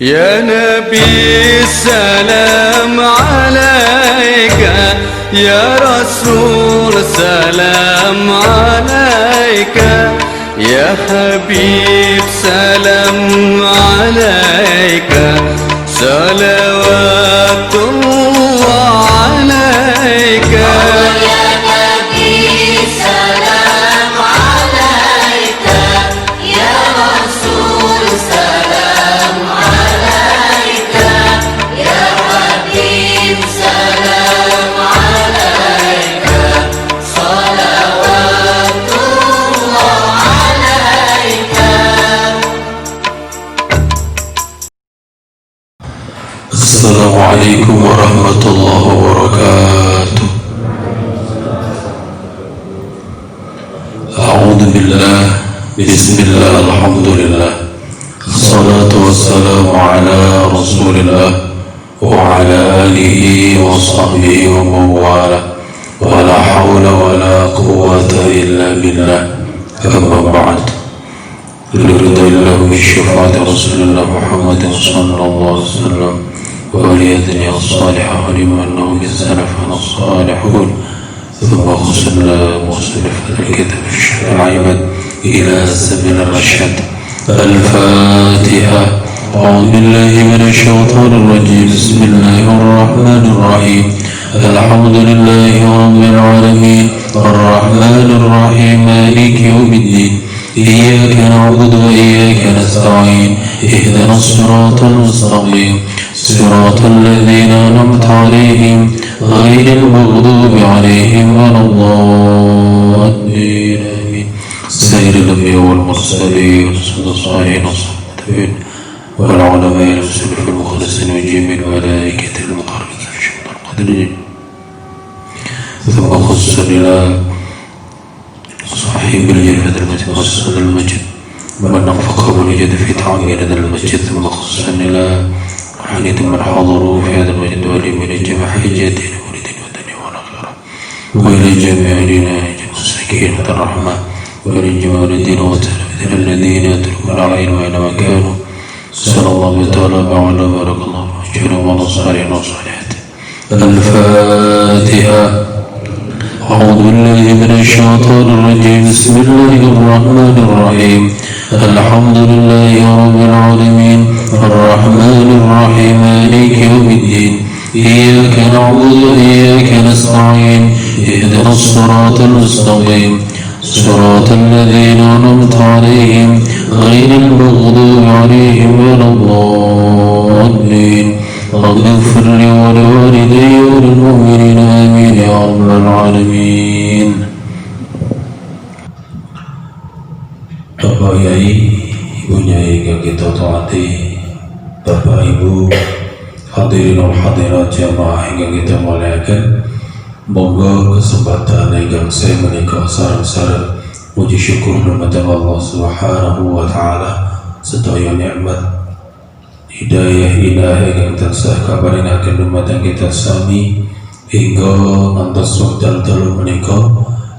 يا نبي السلام عليك، يا رسول سلام عليك، يا حبيب سلام عليك، صلوات الله عليك. يا نبي سلام عليك، يا رسول سلام عليك، يا حبيب سلام عليك، صلوات الله عليك. السلام عليكم ورحمة الله وبركاته. أعوذ بالله، بسم الله، الحمد لله، الصلاة والسلام على رسول الله وعلى آله وصحبه ومن والاه، ولا حول ولا قوة إلا بالله. أما بعد، لرضا الله بشفاعة رسول الله محمد صلى الله عليه وسلم ووليدنا الصالحة ولما أنه بالسلفنا الصالحون، ثم وصلنا وصلف الكتاب الشرع العباد إلى سبيل الرشاد. الفاتحة. أعوذ بالله من الشيطان الرجيم. بسم الله الرحمن الرحيم. الحمد لله رب العالمين، الرحمن الرحيم، مالك يوم الدين، إياك نعبد وإياك نستعين، اهدنا الصراط المستقيم، صراط الذين أنعمت عليهم غير المغضوب عليهم ولا الضالين. آمين. سير الأنبياء والمرسلين والصالحين والصالحين والعلماء المسلمين المخلصين وجميع الملائكة المقربين في شهر القدر. ثم خص إلى صاحب الجنة المجد والسنة المجد من نفق ونجد في تعمير المسجد. ثم خص إلى حنيت من حضروا في هذا المجد ولمن جمع حجاتين ولدين ودنيا والآخرة، وإلى جميع المساكين الرحمة، وإلى جميع الدين والتلاميذ الذين يتركون العلم أينما كانوا. صلى الله تعالى وعلى بارك الله وجعلهم على الصالحين والصالحات. الفاتحة. أعوذ بالله من الشيطان الرجيم. بسم الله الرحمن الرحيم. الحمد لله رب العالمين، الرحمن الرحيم، مالك يوم الدين، إياك نعبد وإياك نستعين، اهدنا الصراط المستقيم، صراط الذين أنعمت عليهم غير المغضوب عليهم ولا الضالين. رب اغفر لي ولوالدي وللمؤمنين آمين يا رب العالمين. Bapak Yai, Ibu Nyai yang kita taati, Bapak Ibu hadirin wal hadirat jamaah yang kita muliakan, moga kesempatan yang saya menikah sarang-sarang puji syukur kepada Allah Subhanahu wa taala sedaya nikmat hidayah ilahi yang tansah kabarin akan umat kita sami hingga ngantos wekdal dalu menika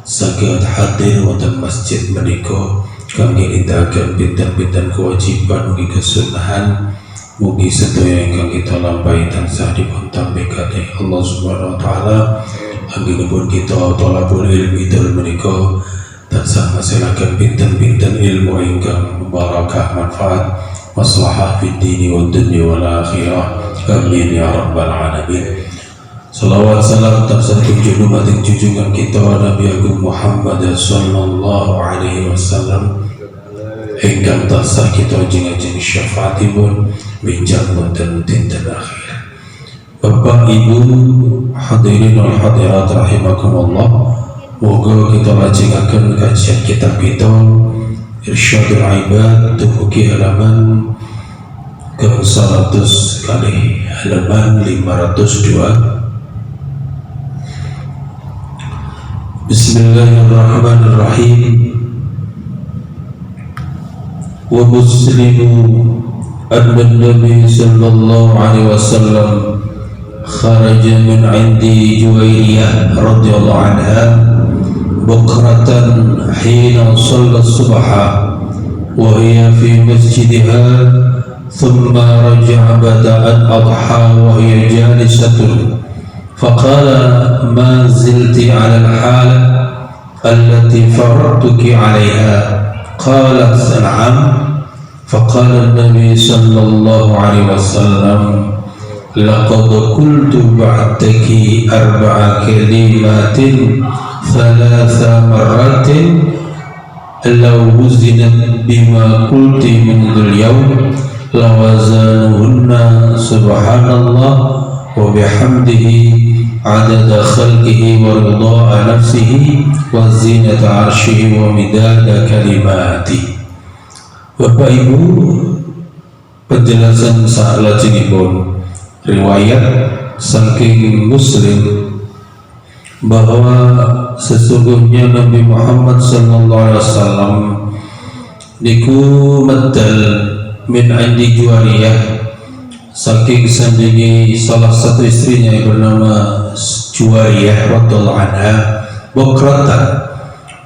saged hadir wonten masjid menika kangge nindakaken pinten-pinten kewajiban ugi kesunahan. Mugi sedaya ingkang kita lampahi tansah dipun tampi kalih Allah Subhanahu wa taala. Anggenipun kita thalabul ilmi dalem menika tansah ngasilaken pinten-pinten ilmu ingkang barakah manfaat maslahah fid dini wad dunya wal akhirah. Amin ya rabbal alamin. Salawat salam tansah junjungan junjungan kita Nabi Agung Muhammad sallallahu alaihi wasallam ingkang tansah kita ajeng-ajeng syafaatipun minjang wonten dinten akhir. Bapak Ibu hadirin wal hadirat rahimakumullah, moga kita lajengaken kajian kitab kita Irsyadul Ibad dumugi halaman ke 100 kali halaman 502. Bismillahirrahmanirrahim. Wa muslimu anna an-nabiy sallallahu alaihi wasallam kharaja min 'indi Juwayriyah radhiyallahu anha bukratan hina shalla subha wa hiya fi masjidha ثم رجع بعد أن أضحى وهي جالسة فقال ما زلت على الحالة التي فرضتك عليها قالت نعم فقال النبي صلى الله عليه وسلم لقد قلت بعدك 4 كلمات 3 مرات لو وزنت بما قلت منذ اليوم لوزنهن سبحان الله وبحمده عدد خلقه ورضاء نفسه وزينة عرشه ومداد كلماته. Bapak Ibu, penjelasan salajengipun riwayat saking Muslim bahwa sesungguhnya Nabi Muhammad sallallahu alaihi wasallam niku medal min indi Juwariyah saking sandingi salah satu istrinya yang bernama Juwariyah radhiyallahu anha bukratan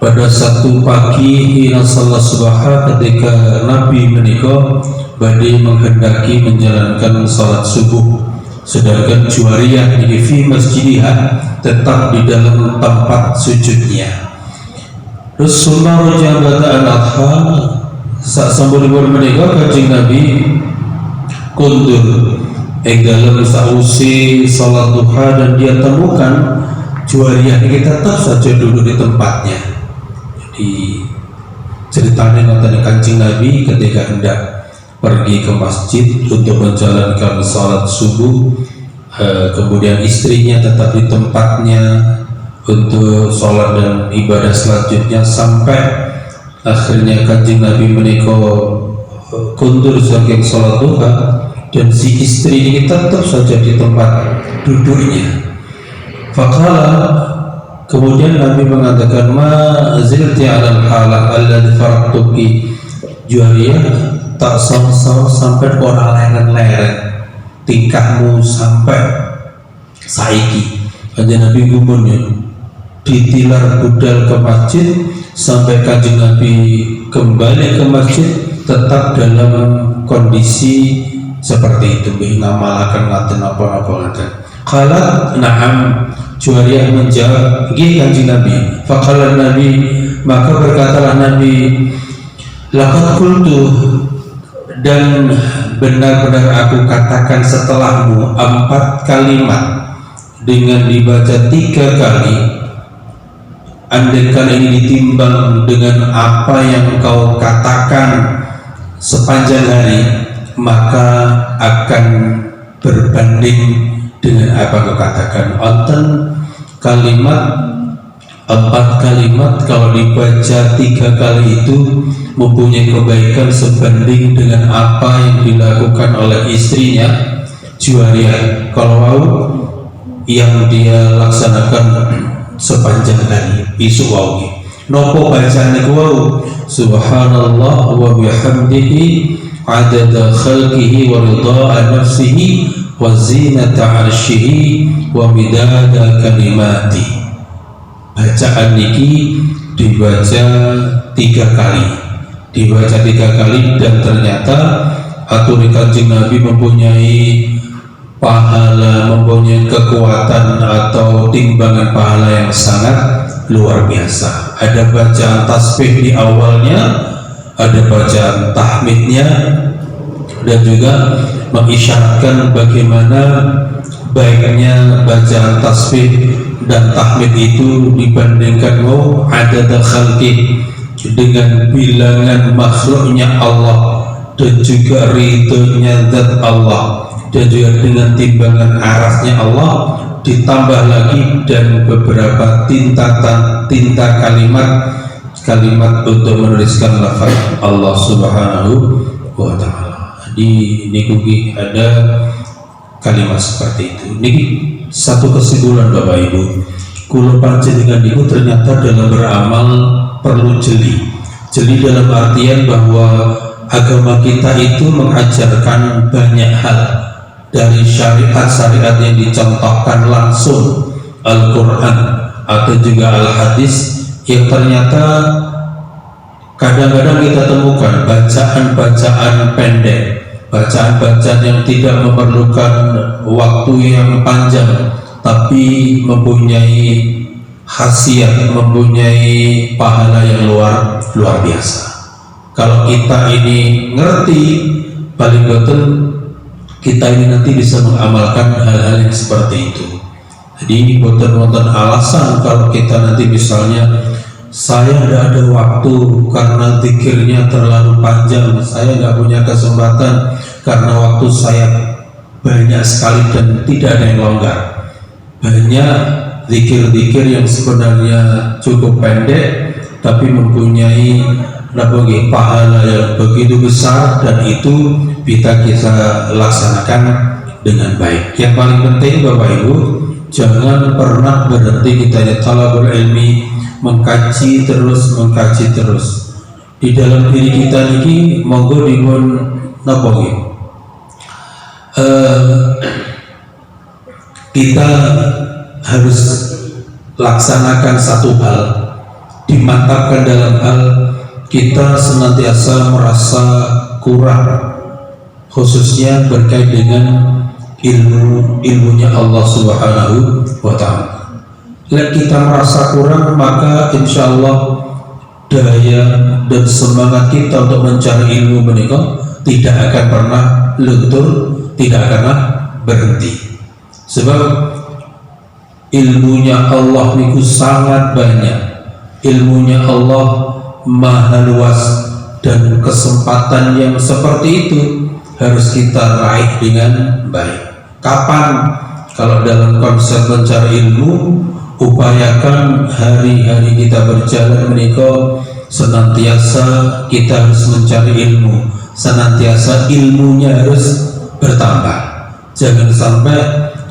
pada satu pagi hina salat subha ketika Nabi menikah badai menghendaki menjalankan salat subuh, sedangkan Juwariyah ini fi masjidihah tetap di dalam tempat sujudnya. Rasulullah rajabata al-adha saat sambulipun menikah kanjeng Nabi kundur dalam sausi salat duha dan dia temukan Juwariyah ini tetap saja duduk di tempatnya. Jadi ceritanya katanya kanjeng Nabi ketika hendak pergi ke masjid untuk menjalankan salat subuh, kemudian istrinya tetap di tempatnya untuk sholat dan ibadah selanjutnya sampai akhirnya kanjeng Nabi menikah kundur saking sholat duha dan si istri ini tetap saja di tempat duduknya. Fakala kemudian Nabi mengatakan ma zilti alal halah alladhi faratuki Juwariyah tak sama-sama sampai orang leren-leren tingkahmu sampai saiki. Kanjeng Nabi gumunnya ditilar budal ke masjid sampai kanjeng Nabi kembali ke masjid tetap dalam kondisi seperti itu, ngamalakan ngaten apa-apa ngaten. Qalat na'am, Juwariyah menjawab nggih kanjeng Nabi. Faqala Nabi, maka berkatalah Nabi, laqad qultu, dan benar-benar aku katakan setelahmu 4 kalimat dengan dibaca 3 kali. Andaikan ini ditimbang dengan apa yang kau katakan sepanjang hari, maka akan berbanding dengan apa kau katakan. Onten kalimat 4 kalimat kalau dibaca 3 kali itu mempunyai kebaikan sebanding dengan apa yang dilakukan oleh istrinya Juwariyah kalau yang dia laksanakan sepanjang hari isu wau. Nopo bacaan niku wau subhanallah wa bihamdihi adada khalqihi wa ridha nafsihi wa zinata arsyihi wa midada kalimati. Bacaan niki dibaca 3 kali, dan ternyata aturi kanjeng Nabi mempunyai pahala, mempunyai kekuatan atau timbangan pahala yang sangat luar biasa. Ada bacaan tasbih di awalnya, ada bacaan tahmidnya, dan juga mengisyaratkan bagaimana baiknya bacaan tasbih dan tahmid itu dibandingkan adad khalqi dengan bilangan makhluknya Allah dan juga ridhonya zat Allah dan juga dengan timbangan arasnya Allah, ditambah lagi dan beberapa tinta kalimat untuk menuliskan lafaz Allah Subhanahu wa Ta'ala. Di niki ada kalimat seperti itu. Niki satu kesimpulan Bapak Ibu, kula panjenengan niku ternyata dalam beramal perlu jeli dalam artian bahwa agama kita itu mengajarkan banyak hal, dari syariat-syariat yang dicontohkan langsung Al-Quran atau juga Al-Hadis yang ternyata kadang-kadang kita temukan bacaan-bacaan pendek bacaan-bacaan yang tidak memerlukan waktu yang panjang tapi mempunyai khasiat, mempunyai pahala yang luar biasa. Kalau kita ini ngerti, paling betul kita ini nanti bisa mengamalkan hal-hal yang seperti itu. Jadi ini bukan alasan kalau kita nanti misalnya saya tidak ada waktu karena zikirnya terlalu panjang, saya nggak punya kesempatan karena waktu saya banyak sekali dan tidak ada yang longgar. Banyak zikir-zikir yang sebenarnya cukup pendek tapi mempunyai pahala yang begitu besar, dan itu kita laksanakan dengan baik. Yang paling penting Bapak Ibu, jangan pernah berhenti kita talabul ilmi, mengkaji terus di dalam diri kita ini. Monggo dipun napa nggih, kita harus laksanakan satu hal, dimantapkan dalam hal kita senantiasa merasa kurang, khususnya berkait dengan ilmunya Allah Subhanahu wa Ta'ala. Bila kita merasa kurang, maka insya Allah daya dan semangat kita untuk mencari ilmu menikah tidak akan pernah luntur, tidak akan pernah berhenti. Sebab ilmunya Allah itu sangat banyak, ilmunya Allah maha luas, dan kesempatan yang seperti itu harus kita raih dengan baik. Kapan? Kalau dalam konsep mencari ilmu, upayakan hari-hari kita berjalan menikah senantiasa kita harus mencari ilmu, senantiasa ilmunya harus bertambah. Jangan sampai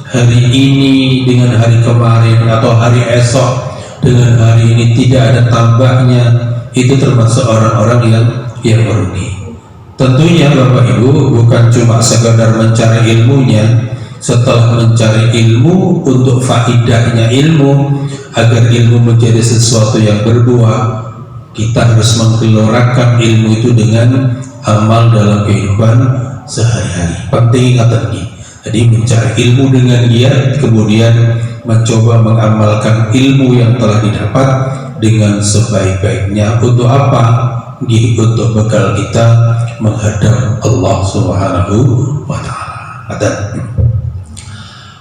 hari ini dengan hari kemarin atau hari esok dengan hari ini tidak ada tambahnya. Itu termasuk orang-orang yang merugi. Tentunya Bapak Ibu bukan cuma sekedar mencari ilmunya. Setelah mencari ilmu untuk faidahnya ilmu, agar ilmu menjadi sesuatu yang berbuah, kita harus menggelorakan ilmu itu dengan amal dalam kehidupan sehari-hari. Penting kata ini. Jadi mencari ilmu dengan giat, kemudian mencoba mengamalkan ilmu yang telah didapat dengan sebaik-baiknya. Untuk apa? Untuk bekal kita menghadap Allah Subhanahu wa Ta'ala.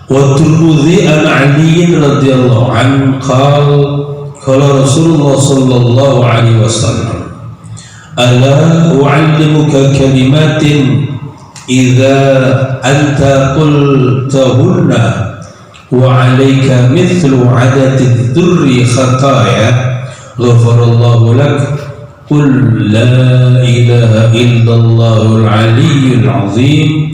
Wa Tirmidzi an Ali radhiyallahu anhu qala Rasulullah sallallahu alaihi wasallam, ala u'allimuka kalimatin idza anta qultahunna wa 'alayka mithlu 'adati dzurri khataya ghafarallahu lak. Qul la ilaha illallahul 'aliyyul 'azim,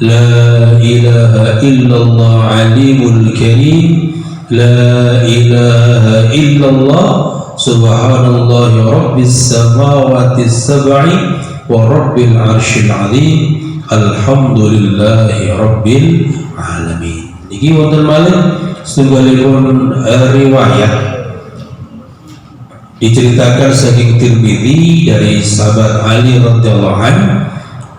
la ilaha illallah 'alimul karim, la ilaha illallah subhanallahi rabbis samawati sab'i wa rabbil 'arsyil 'azim, alhamdulillahi rabbil alamin. Iki wonten malih setunggalipun riwayat diceritakan saking Tirmidzi dari sahabat Ali radhiyallahu anhu,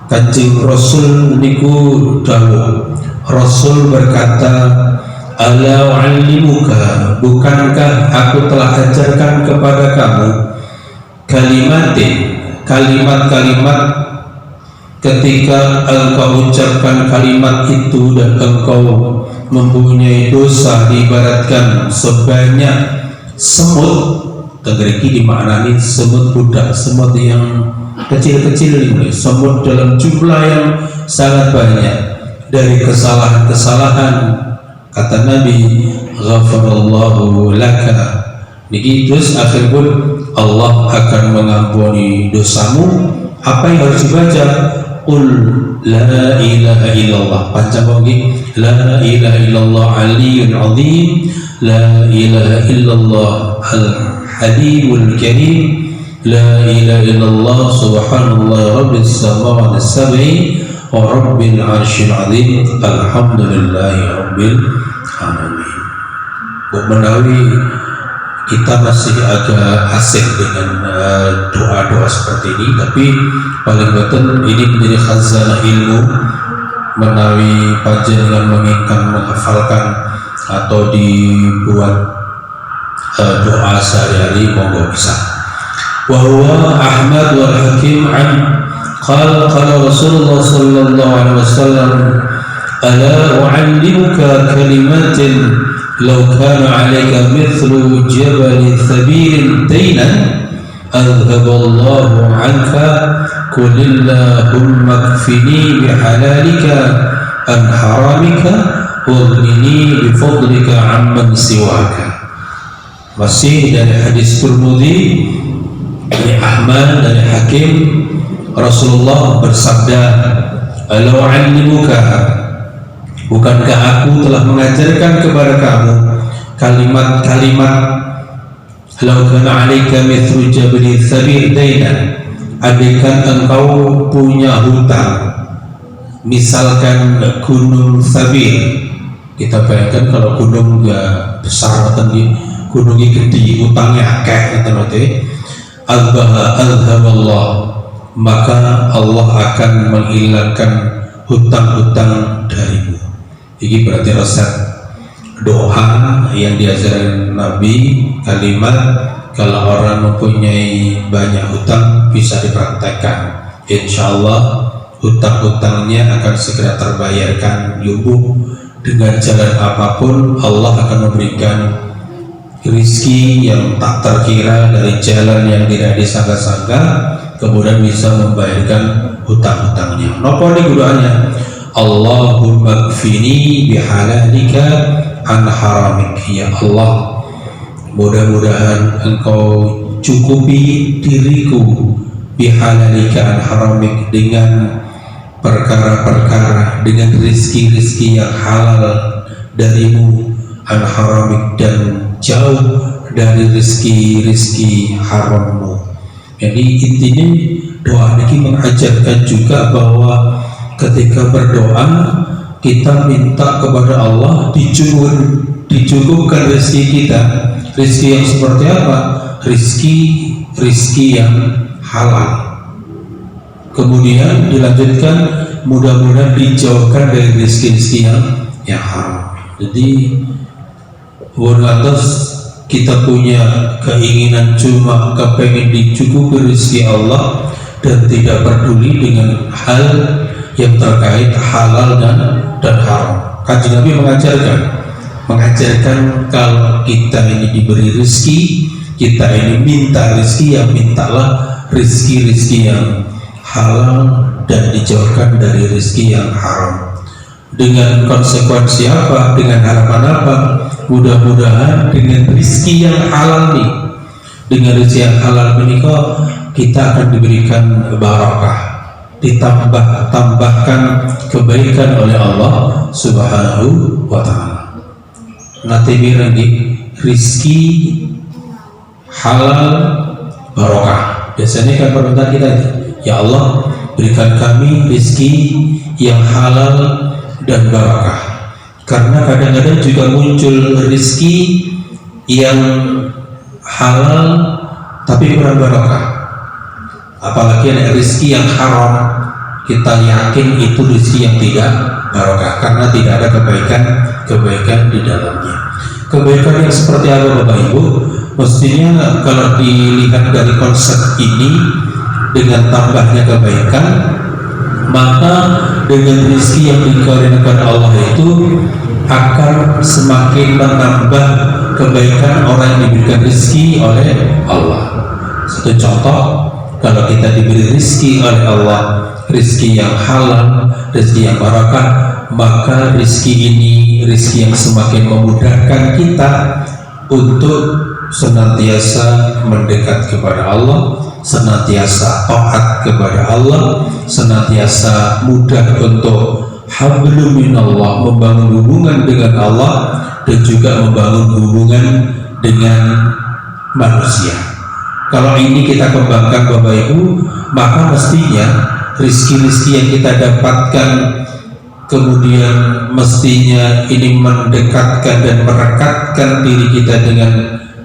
Kanjeng Rasul niku dawuh, Rasul berkata, ala u'allimuka, bukankah aku telah ajarkan kepada kamu kalimat-kalimat ketika engkau ucapkan kalimat itu dan engkau mempunyai dosa diibaratkan sebanyak semut. Tegeriki dimaknani semut budak, semut yang kecil-kecil ini, semut dalam jumlah yang sangat banyak dari kesalahan-kesalahan. Kata Nabi, ghafarallahu laka. Niki terus akhir pun Allah akan mengampuni dosamu. Apa yang harus dibaca? Qul la ilaha illallah. Panjang lagi. La ilaha illallah aliyyul azim, la ilaha illallah al-halimul karim, la ilaha illallah subhanallah rabbis samawati sab'i wa rabbil 'arsyil 'azim, alhamdulillahi rabbil alamin. Menawi kita masih agak asing dengan doa-doa seperti ini, tapi paling betul ini menjadi khazanah ilmu menawi panjenengan menginginkan menghafalkan atau dibuat doa sehari-hari, monggo bisa. Wa huwa Ahmad wal Hakim an qala Rasulullah sallallahu alaihi wasallam ala u'allimuka kalimatin law kana 'alaika mithlu jabal thabir daynan adhhaballahu 'anka qul allahumma kfini bihalalika an haramika waghnini bifadlika 'amman siwaka. Masih dari hadis Tirmidzi, dari Ahmad, dari Hakim, Rasulullah bersabda, "Ala u'allimuka, bukankah aku telah mengajarkan kepada kamu kalimat-kalimat law kana 'alaika mithlu jabali thabir daynan, andaikan engkau punya hutang misalkan gunung Thabir." Kita bayangkan kalau gunung enggak besar tinggi, gunungnya gede, utangnya akeh, azhaballah, maka Allah akan menghilangkan hutang-hutang darimu. Ini berarti resep doa yang diajarkan Nabi, kalimat kalau orang mempunyai banyak hutang bisa dipraktekkan, insya Allah hutang-hutangnya akan segera terbayarkan. Yubuh dengan jalan apapun Allah akan memberikan rizki yang tak terkira dari jalan yang tidak disangka-sangka, kemudian bisa membayarkan hutang-hutangnya. Napa niku doanya? Allahumma kfini bihalalika an haramik. Ya Allah, mudah-mudahan engkau cukupi diriku bihalalika an haramik, dengan perkara-perkara, dengan rizki-rizki yang halal darimu, an haramik, dan jauh dari rizki-rizki harammu. Jadi intinya doa ini mengajarkan juga bahwa ketika berdoa kita minta kepada Allah dicukupkan rizki kita. Rizki yang seperti apa? Rizki yang halal. Kemudian dilanjutkan, mudah-mudahan dijauhkan dari rizki-rizki yang haram. Jadi lantas kita punya keinginan cuma kepengen dicukupi rezeki Allah dan tidak peduli dengan hal yang terkait halal dan haram. Kanjeng Nabi mengajarkan kalau kita ini diberi rezeki, kita ini minta rezeki, ya mintalah rezeki yang halal dan dijauhkan dari rezeki yang haram. Dengan konsekuensi apa? Dengan harapan apa? Mudah-mudahan dengan rezeki yang halal nih, dengan rezeki yang halal ini kok kita akan diberikan barakah, ditambahkan kebaikan oleh Allah Subhanahu wa Ta'ala. Nanti birangi rezeki halal barakah. Biasanya kan permintaan kita itu, ya Allah berikan kami rezeki yang halal dan barakah. Karena kadang-kadang juga muncul rezeki yang halal tapi kurang barakah. Apalagi ada rezeki yang haram, kita yakin itu rezeki yang tidak barakah karena tidak ada kebaikan di dalamnya. Kebaikan yang seperti apa Bapak Ibu? Mestinya kalau dilihat dari konsep ini, dengan tambahnya kebaikan, maka dengan rezeki yang dikarenakan Allah itu akan semakin menambah kebaikan orang yang diberikan rezeki oleh Allah. Satu contoh, kalau kita diberi rezeki oleh Allah, rezeki yang halal, rezeki yang barakah, maka rezeki ini rezeki yang semakin memudahkan kita untuk senantiasa mendekat kepada Allah, senantiasa taat kepada Allah, senantiasa mudah untuk hablum minallah, membangun hubungan dengan Allah dan juga membangun hubungan dengan manusia. Kalau ini kita kembangkan Bapak Ibu, maka mestinya rizki-rizki yang kita dapatkan kemudian mestinya ini mendekatkan dan merekatkan diri kita dengan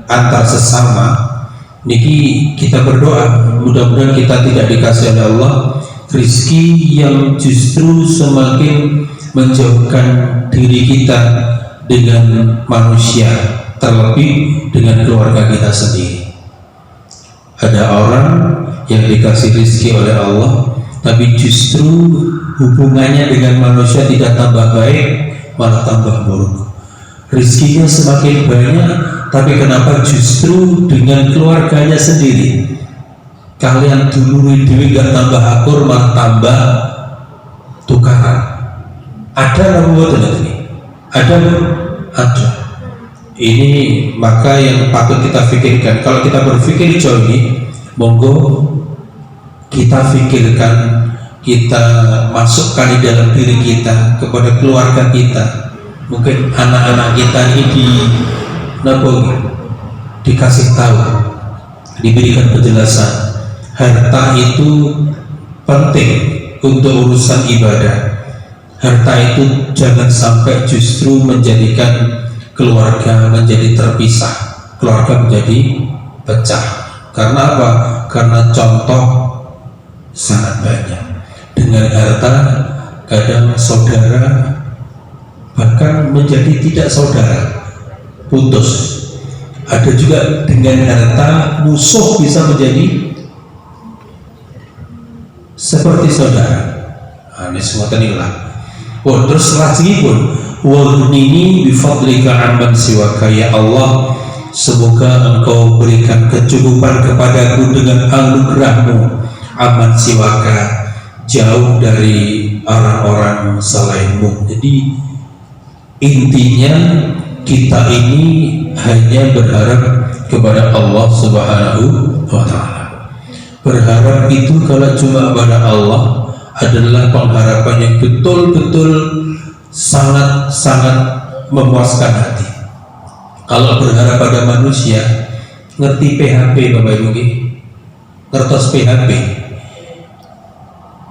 antar sesama niki kita berdoa mudah-mudahan kita tidak dikasih oleh Allah rizki yang justru semakin menjauhkan diri kita dengan manusia, terlebih dengan keluarga kita sendiri. Ada orang yang dikasih rizki oleh Allah tapi justru hubungannya dengan manusia tidak tambah baik, malah tambah buruk. Rizkinya semakin banyak tapi kenapa justru dengan keluarganya sendiri kalian dulu dewi gak tambah akur malah tambah tukaran? Ada buat ini? Ada. Ini maka yang patut kita pikirkan. Kalau kita berpikir jauh ini, monggo kita pikirkan, kita masukkan di dalam diri kita, kepada keluarga kita. Mungkin anak-anak kita ini dikasih tahu, diberikan penjelasan. Harta itu penting untuk urusan ibadah. Harta itu jangan sampai justru menjadikan keluarga menjadi terpisah, keluarga menjadi pecah. Karena apa? Karena contoh sangat banyak. Dengan harta kadang saudara bahkan menjadi tidak saudara, putus. Ada juga dengan harta musuh bisa menjadi seperti saudara. Ini semua inilah. Terus lagi pun waghnini bifadlika amman siwaka, ya Allah, semoga engkau berikan kecukupan kepadaku dengan anugerahmu amman siwaka, jauh dari orang-orang selainmu. Jadi intinya kita ini hanya berharap kepada Allah Subhanahu wa ta'ala. Berharap itu kalau cuma kepada Allah adalah pengharapan yang betul-betul sangat-sangat memuaskan hati. Kalau berharap pada manusia, ngerti PHP Bapak Ibu, ngertos PHP.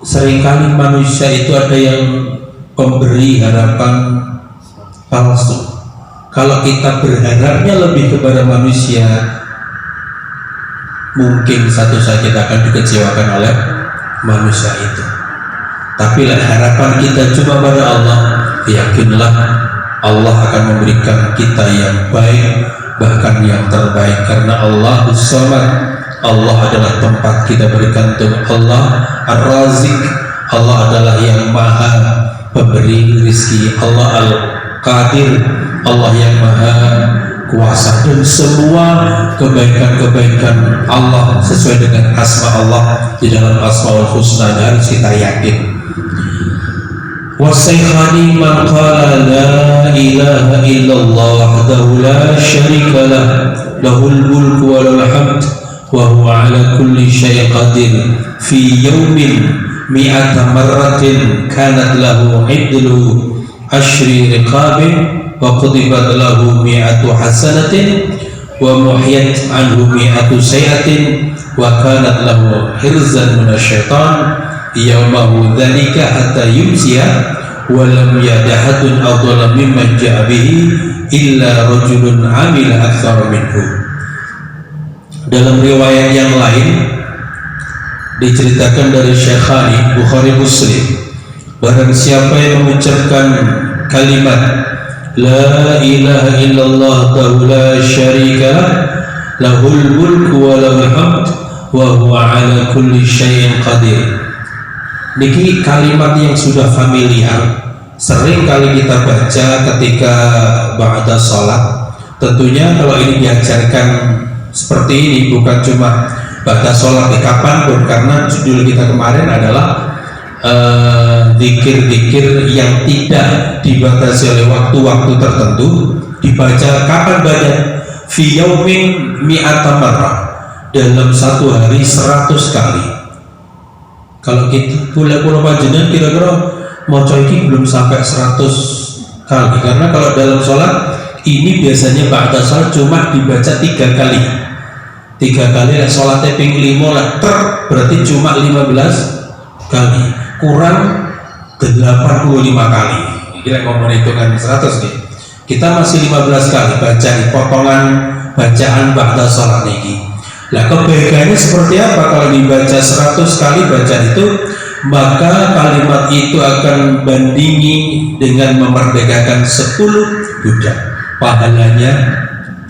Seringkali manusia itu ada yang pemberi harapan palsu. Kalau kita berharapnya lebih kepada manusia, mungkin satu saat kita akan dikecewakan oleh manusia itu. Tapi harapan kita cuma pada Allah, yakinlah Allah akan memberikan kita yang baik, bahkan yang terbaik. Karena Allah As-Samad, Allah adalah tempat kita bergantung. Allah Ar-Razik, Allah adalah yang maha pemberi rizki. Allah Al-Qadir, Allah yang maha kuasa. Dan semua kebaikan-kebaikan Allah sesuai dengan asma Allah di dalam Asmaul Husna harus kita yakin. Wasaykhani man qala la ilaha illallah wahdahu la syarika lah, lahul mulku wa lahul hamd wa huwa ala kulli syai'in qadir, fi yawmin mi'ata marratin kanat lahu idlu ashri riqabin wa qudibat lahu mi'atu hasanatin wa muhiyat anhu mi'atu sayatin wa kanat lahu hirzan minasyaitan yawmahu dhalika hatta yumsiya wa lam yadahadun adhala mimman ja'a bihi illa rajulun amila akthar minhu. Dalam riwayat yang lain diceritakan dari Syekhani Bukhari Muslim, barang siapa yang mengucapkan kalimat la ilaha illallah la syarika lahul mulku wa lahul hamd wa huwa ala kulli syai'in qadir. Niki kalimat yang sudah familiar, sering kali kita baca ketika ba'da sholat. Tentunya kalau ini diajarkan seperti ini bukan cuma ba'da sholat di kapanpun, karena judul kita kemarin adalah zikir-zikir yang tidak dibatasi oleh waktu-waktu tertentu, dibaca kapan baca? Fi yaumin mi'ata marrah, dalam satu hari 100 kali. Kalau kita pulau panjenengan kira-kira mau iki belum sampai 100 kali, karena kalau dalam sholat ini biasanya ba'da sholat cuma dibaca 3 kali. 3 kali lah sholatnya ping 5 lah berarti cuma 15 kali, kurang 85 kali. Kira ngomong hitungan 100 nih, kita masih 15 kali baca potongan bacaan ba'da salat niki. Lah kebaikannya seperti apa kalau dibaca 100 kali bacaan itu, maka kalimat itu akan bandingi dengan memerdekakan 10 budak. Pahalanya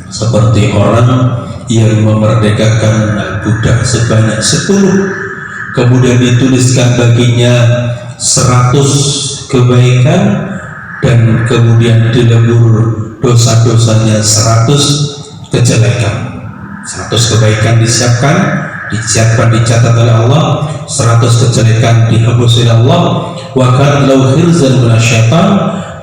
seperti orang yang memerdekakan budak sebanyak 10, kemudian dituliskan baginya 100 kebaikan dan kemudian dilebur dosa-dosanya 100 kejelekan. 100 kebaikan disiapkan dicatat oleh Allah, 100 kejelekan dihapus oleh Allah. Wa kana lahu khirzan minasyaitan,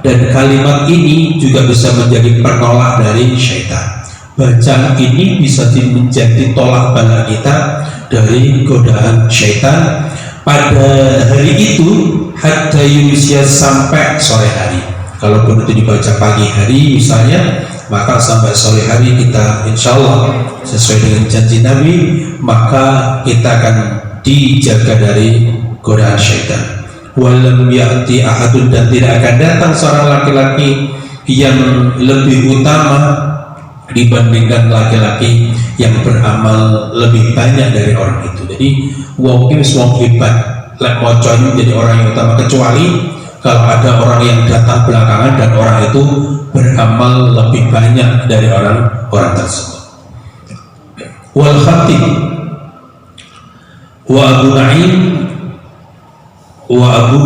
dan kalimat ini juga bisa menjadi penolak dari syaitan. Bacaan ini bisa menjadi tolak bala kita dari godaan syaitan pada hari itu hatta yumsiya, sampai sore hari. Kalaupun itu dibaca pagi hari misalnya, maka sampai sore hari kita insya Allah sesuai dengan janji Nabi, maka kita akan dijaga dari godaan syaitan. Walam ya'ti ahadun, dan tidak akan datang seorang laki-laki yang lebih utama dibandingkan laki-laki yang beramal lebih banyak dari orang itu. Jadi wong hebat lek moco ini jadi orang yang utama, kecuali kalau ada orang yang datang belakangan dan orang itu beramal lebih banyak dari orang tersebut. Wal khatib wa Abu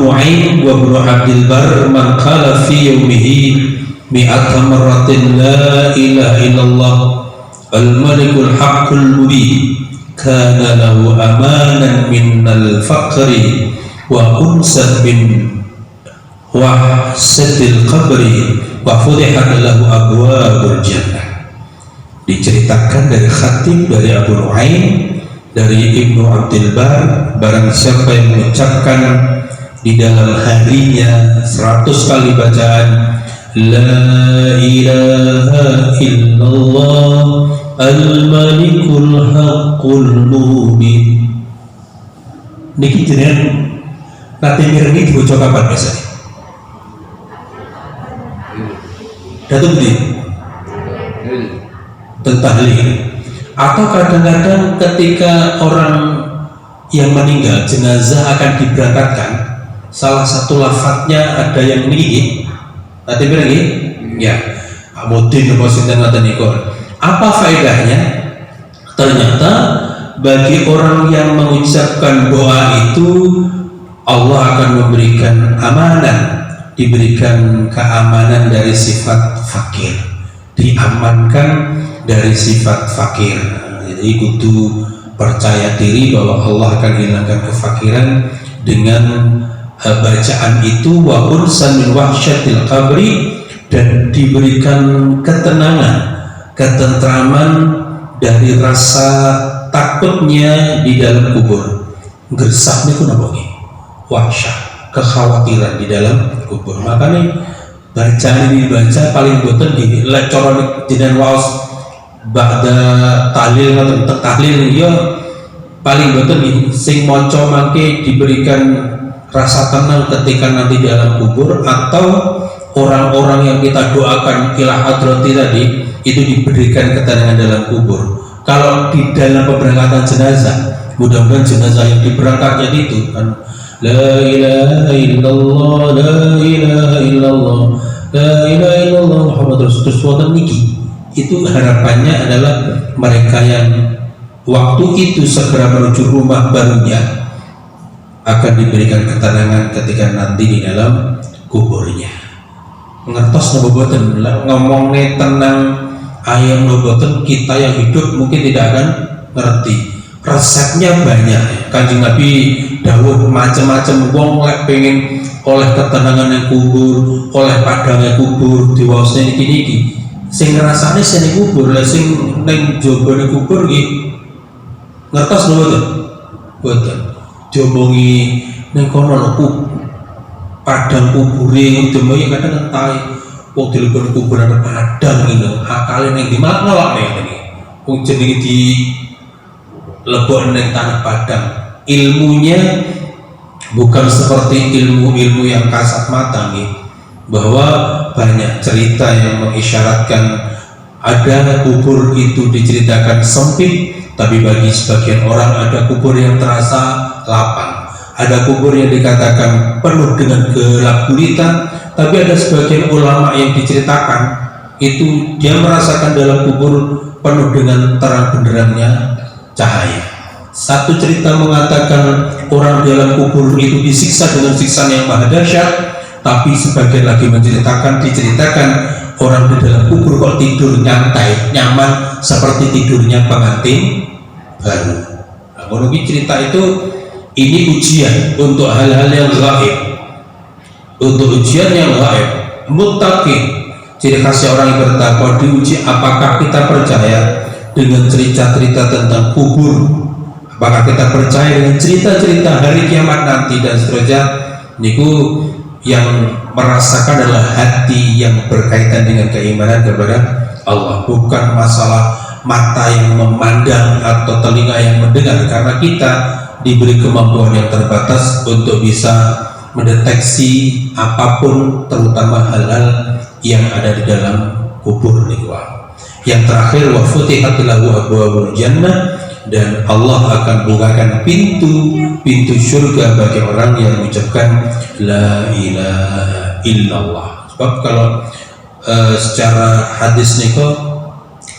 Nu'aim wa Ibnu Abdul Barr man qala fi yawmihi mi'ata marratin la ilaha illallah al-malikul haqqul mubin kana lahu amanan minal faqri wa unsan min wahsatil qabri wa fudihat lahu abwabul jannah. Diceritakan dari khatib, dari Abu Nu'aim, dari Ibnu Abdul Barr, barang siapa yang mengucapkan di dalam harinya 100 kali bacaan la ilaha illallah al-malikul haqqul mubin, niki jenengan nate mirengi dibaca kapan biasanya? Datuk di tahlil, atau kadang-kadang ketika orang yang meninggal jenazah akan diberangkatkan, salah satu lafadznya ada yang niki nanti lagi ya amudin kepositan atau nikor. Apa faedahnya? Ternyata bagi orang yang mengucapkan doa itu, Allah akan memberikan amanah, diberikan keamanan dari sifat fakir, diamankan dari sifat fakir. Jadi kudu percaya diri bahwa Allah akan hilangkan kefakiran dengan bacaan itu, wa unsan min wahsyatil qabri, dan diberikan ketenangan, ketentraman dari rasa takutnya di dalam kubur. Gersaknya itu apa nih? Wahsyah, kekhawatiran di dalam kubur. Makanya bacaan ini dibaca paling boten di lecoran jenengan waos ba'da tahlil atau tahlil ya paling boten di sing maca mangke diberikan rasa tenang ketika nanti di dalam kubur, atau orang-orang yang kita doakan ila hadrati tadi itu diberikan ketenangan dalam kubur. Kalau di dalam pemberangkatan jenazah, mudah-mudahan jenazah yang diberangkatkan itu kan la ilaha illallah la ilaha illallah la ilaha illallah Muhammad Rasulullah niki, itu harapannya adalah mereka yang waktu itu segera menuju rumah barunya akan diberikan ketenangan ketika nanti di dalam kuburnya. Ngertos noboten ngomongnya tenang ayam noboten, kita yang hidup mungkin tidak akan ngerti. Resepnya banyak. Kanjeng Nabi dawuh macam-macam wong lek pengen oleh ketenangan yang kubur, oleh padangnya kubur, diwaosne niki-niki. Sing ngrasane sing kubur, lah sing ning jobone kubur iki ngertos noboten? Boten. Diomongi neng kono padang kubure diomongi kadang entai wong dilebur kuburan padang ngene akale ning di malah nolak nih wong jenenge di lebok neng tanah padang. Ilmunya bukan seperti ilmu-ilmu yang kasat mata nih, bahwa banyak cerita yang mengisyaratkan Ada kubur itu diceritakan sempit, tapi bagi sebagian orang ada kubur yang terasa lapang. Ada kubur yang dikatakan penuh dengan gelap gulita, tapi ada sebagian ulama yang diceritakan itu dia merasakan dalam kubur penuh dengan terang benderangnya cahaya. Satu cerita mengatakan orang dalam kubur itu disiksa dengan siksaan yang maha dahsyat, tapi sebagian lagi diceritakan orang di dalam kubur kok tidur nyantai, nyaman seperti tidurnya pengantin baru. Nah, menurut cerita itu ini ujian untuk hal-hal yang gaib, untuk ujian yang gaib. Muttaqin, ciri khasnya orang yang bertakwa, diuji apakah kita percaya dengan cerita-cerita tentang kubur, apakah kita percaya dengan cerita-cerita hari kiamat nanti dan seterusnya. Niku yang merasakan adalah hati yang berkaitan dengan keimanan kepada Allah, bukan masalah mata yang memandang atau telinga yang mendengar, karena kita diberi kemampuan yang terbatas untuk bisa mendeteksi apapun, terutama hal-hal yang ada di dalam kubur niku. Yang terakhir, wa futihat lahu abwaabul jannah, dan Allah akan bukakan pintu surga bagi orang yang mengucapkan la ilaha illallah. Sebab kalau secara hadis niku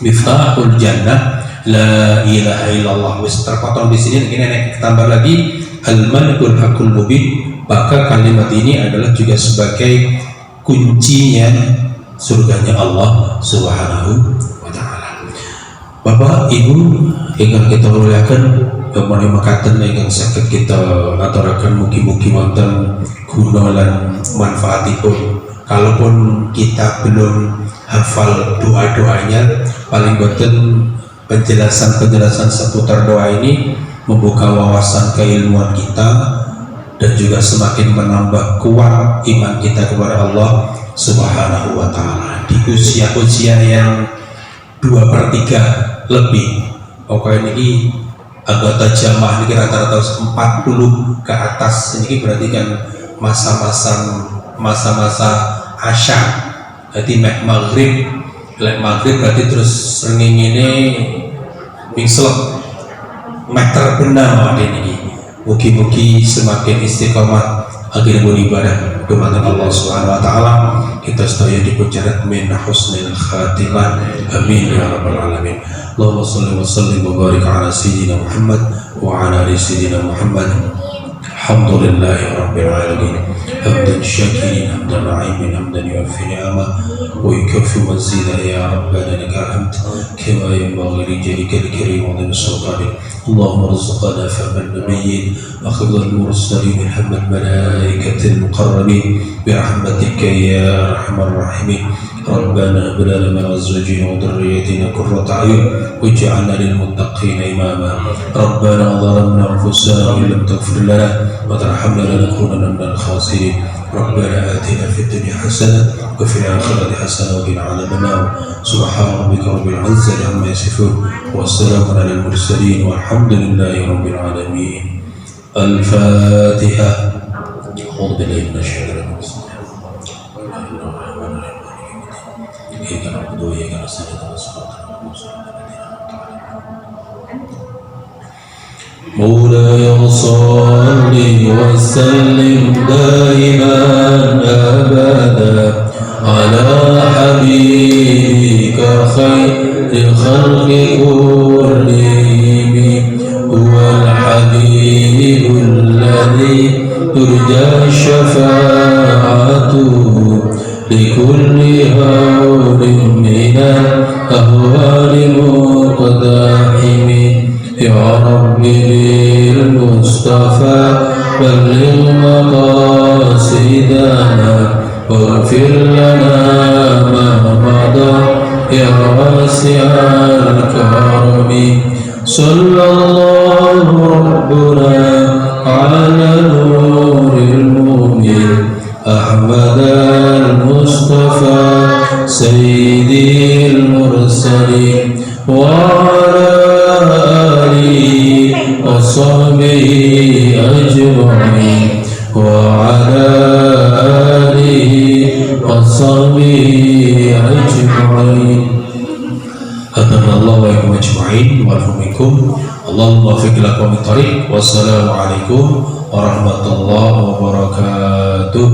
miftahul jannah la ilaha illallah, wis terpotong di sini, ini tambah lagi al-malikul hakul mubin, maka kalimat ini adalah juga sebagai kuncinya surganya Allah Subhanahu wa ta'ala. Bapak Ibu ingkang kita muliakan, menawi makaten ingkang saged kita aturaken mugi-mugi wonten guna lan manfaatipun. Kalaupun kita belum hafal doa-doanya, paling boten penjelasan-penjelasan seputar doa ini membuka wawasan keilmuan kita dan juga semakin menambah kuat iman kita kepada Allah Subhanahu wa ta'ala di usia-usia yang 2/3 lebih. Pokoknya ini anggota jamaah ini rata-rata 40 ke atas, ini berarti kan masa-masa asya. Jadi maghrib berarti terus senging ini mingselep meter benar ada ini. Mugi-mugi semakin istiqomah akhir beribadah kepada Allah Subhanahu wa ta'ala. Kita sedaya dipujarat min husnil khatimah, amin ya rabbal alamin. Allahumma shalli wa sallim wa barik ala sayyidina Muhammad wa ala ali sayyidina Muhammad. Alhamdulillahi rabbil alamin, hamdan syakirin, hamdan na'imin, hamdan yuaffi ni'amah wa yukaffi mazida, ya rabbana lakal hamd kama yanbaghi li jalika al-karim wa dhil sultani. Allahumma rizqana fahman nabiyyin wa khidhal mursalin hamad malaikatil muqarrabin bi rahmatika ya arhamar rahimin. ربنا هب لنا من ازواجنا وذرياتنا قرة اعين واجعلنا للمتقين اماما. ربنا ظلمنا انفسنا وان لم تغفر لنا وترحمنا لنكونن من الخاسرين. ربنا آتنا في الدنيا حسنة وفي الآخرة حسنة وقنا عذاب النار. سبحان ربك رب العزة عما يصفون والسلام على المرسلين والحمد لله رب العالمين. الفاتحة. أعوذ بالله من الشيطان الرجيم. مولاي صل وسلم دائما أبدا على حبيبك خير الخلق كلهم. هو الحبيب الذي ترجى شفاعته لكل هول من الأهوال مقتحم. يا رب بالمصطفى بلغ مقاصدنا واغفر لنا ما مضى يا واسع الكرم. صلى الله ربنا على نور المؤمن أحمد المصطفى سيد المرسلين وعلى آله وصحبه أجمعين وعلى آله وصحبه أجمعين. Hadanallahu wa iyyakum ajma'in wa minkum. Allahumma waffiq lakum thariq. Wassalamualaikum warahmatullahi wabarakatuh.